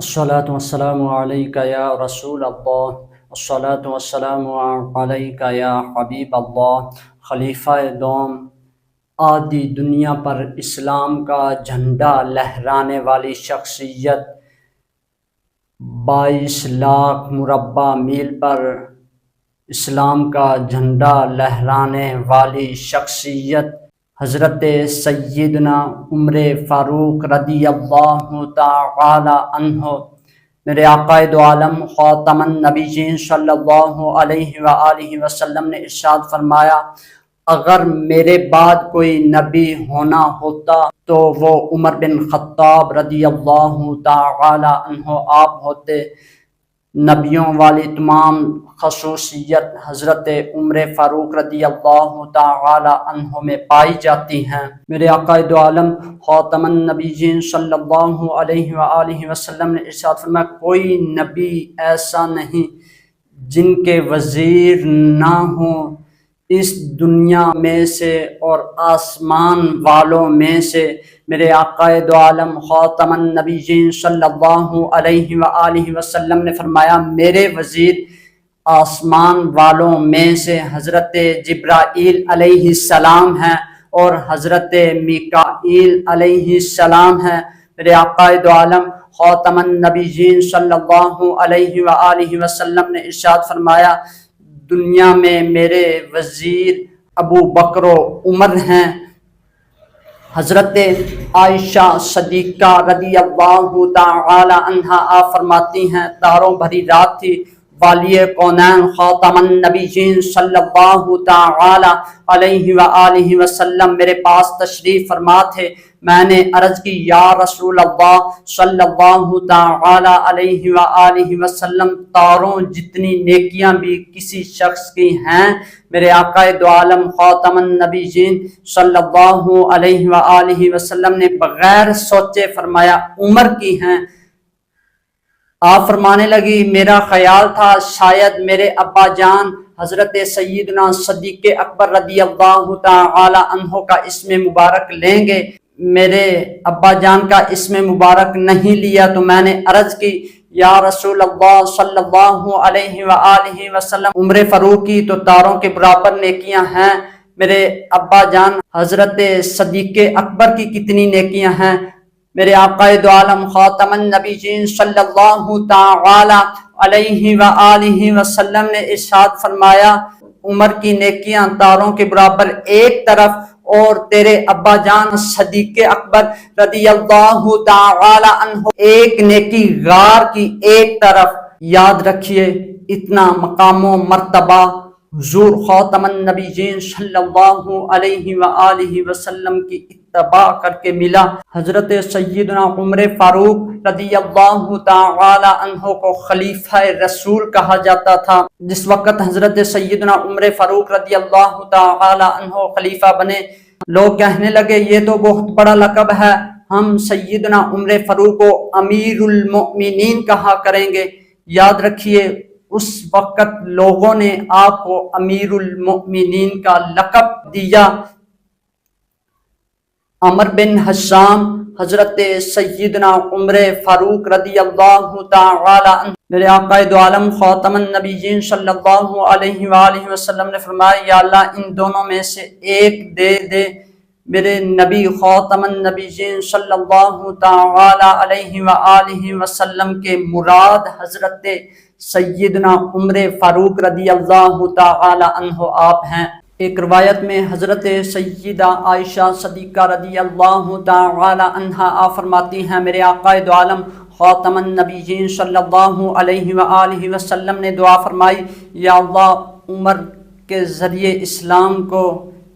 الصلاة والسلام علیک یا رسول اللہ، الصلاة والسلام علیک یا حبیب اللہ۔ خلیفہ دوم، آدھی دنیا پر اسلام کا جھنڈا لہرانے والی شخصیت، 22 لاکھ مربع میل پر اسلام کا جھنڈا لہرانے والی شخصیت حضرت سیدنا عمر فاروق رضی اللہ تعالی عنہ۔ میرے آقا دو عالم خاتم النبیین صلی اللہ علیہ وآلہ وسلم نے ارشاد فرمایا، اگر میرے بعد کوئی نبی ہونا ہوتا تو وہ عمر بن خطاب رضی اللہ تعالی عنہ آپ ہوتے۔ نبیوں والی تمام خصوصیت حضرت عمر فاروق رضی اللہ تعالی عنہ میں پائی جاتی ہیں۔ میرے آقا دو عالم خاتم النبیین صلی اللہ علیہ وآلہ وسلم نے ارشاد فرمایا، کوئی نبی ایسا نہیں جن کے وزیر نہ ہوں اس دنیا میں سے اور آسمان والوں میں سے۔ میرے آقا دو عالم خاتم النبیین صلی اللہ علیہ وآلہ وسلم نے فرمایا، میرے وزیر آسمان والوں میں سے حضرت جبرائیل علیہ السلام ہیں اور حضرت میکائیل علیہ السلام ہیں۔ میرے آقا دو عالم خاتم النبیین صلی اللہ علیہ وآلہ وسلم نے ارشاد فرمایا، دنیا میں میرے وزیر ابو بکر و عمر ہیں۔ حضرت عائشہ صدیقہ رضی اللہ تعالی عنہا آپ فرماتی ہیں، تاروں بھری رات تھی، والی کونین خاتم النبیین صلی اللہ تعالی علیہ وآلہ وسلم میرے پاس تشریف فرما تھے۔ میں نے عرض کی، یا رسول اللہ صلی اللہ تعالی علیہ وآلہ وسلم، تاروں جتنی نیکیاں بھی کسی شخص کی ہیں، میرے آقا دو عالم خاتم النبیین صلی اللہ علیہ وآلہ وسلم نے بغیر سوچے فرمایا عمر کی ہیں۔ آپ فرمانے لگی، میرا خیال تھا شاید میرے ابا جان حضرت سیدنا صدیق اکبر رضی اللہ تعالی عنہ کا اسم مبارک لیں گے، میرے ابا جان کا اسم مبارک نہیں لیا تو میں نے عرض کی، یا رسول اللہ صلی اللہ علیہ وآلہ وسلم، عمر فاروق کی تو تاروں کے برابر نیکیاں ہیں، میرے ابا جان حضرت صدیق اکبر کی کتنی نیکیاں ہیں؟ میرے آقا دو عالم خاتم النبیین صلی اللہ تعالی علیہ وآلہ وسلم نے ارشاد فرمایا، عمر کی نیکیاں تاروں کے برابر ایک طرف اور تیرے ابا جان صدیق اکبر رضی اللہ تعالی عنہ ایک نیکی غار کی ایک طرف۔ یاد رکھیے، اتنا مقام و مرتبہ حضور خاتم النبیین صلی اللہ علیہ وآلہ وسلم کی اتباع کر کے ملا۔ حضرت سیدنا عمر فاروق رضی اللہ تعالی عنہ کو خلیفہ رسول کہا جاتا تھا۔ جس وقت حضرت سیدنا عمر فاروق رضی اللہ تعالی عنہ خلیفہ بنے، لوگ کہنے لگے یہ تو بہت بڑا لقب ہے، ہم سیدنا عمر فاروق کو امیر المؤمنین کہا کریں گے۔ یاد رکھیے، اس وقت لوگوں نے آپ کو امیر المؤمنین کا لقب دیا۔ عمر بن حشام حضرت سیدنا عمر فاروق رضی اللہ تعالی عنہ، میرے آقا دو عالم خاتم النبیین صلی اللہ علیہ وآلہ وسلم نے فرمایا، یا اللہ ان دونوں میں سے ایک دے دے۔ میرے نبی خاتم النبیین صلی اللہ تعالی علیہ وآلہ وسلم کے مراد حضرت سیدنا عمر فاروق رضی اللہ تعالی عنہ آپ ہیں۔ ایک روایت میں حضرت سیدہ عائشہ صدیقہ رضی اللہ تعالی عنہا آپ فرماتی ہیں، میرے آقا دو عالم خاتم النبیین صلی اللہ علیہ وآلہ وسلم نے دعا فرمائی، یا اللہ عمر کے ذریعے اسلام کو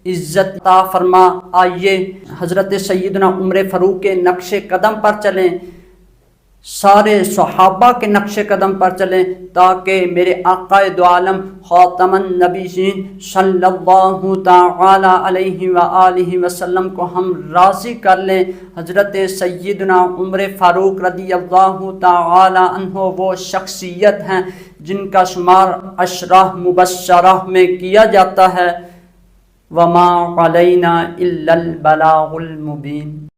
عزت عطا فرما۔ آئیے حضرت سیدنا عمر فاروق کے نقش قدم پر چلیں، سارے صحابہ کے نقش قدم پر چلیں، تاکہ میرے آقا دو عالم خاتم النبیین صلی اللہ تعالی علیہ وآلہ وسلم کو ہم راضی کر لیں۔ حضرت سیدنا عمر فاروق رضی اللہ تعالی عنہ وہ شخصیت ہیں جن کا شمار عشرہ مبشرہ میں کیا جاتا ہے۔ وما علینا الا البلاغ المبین۔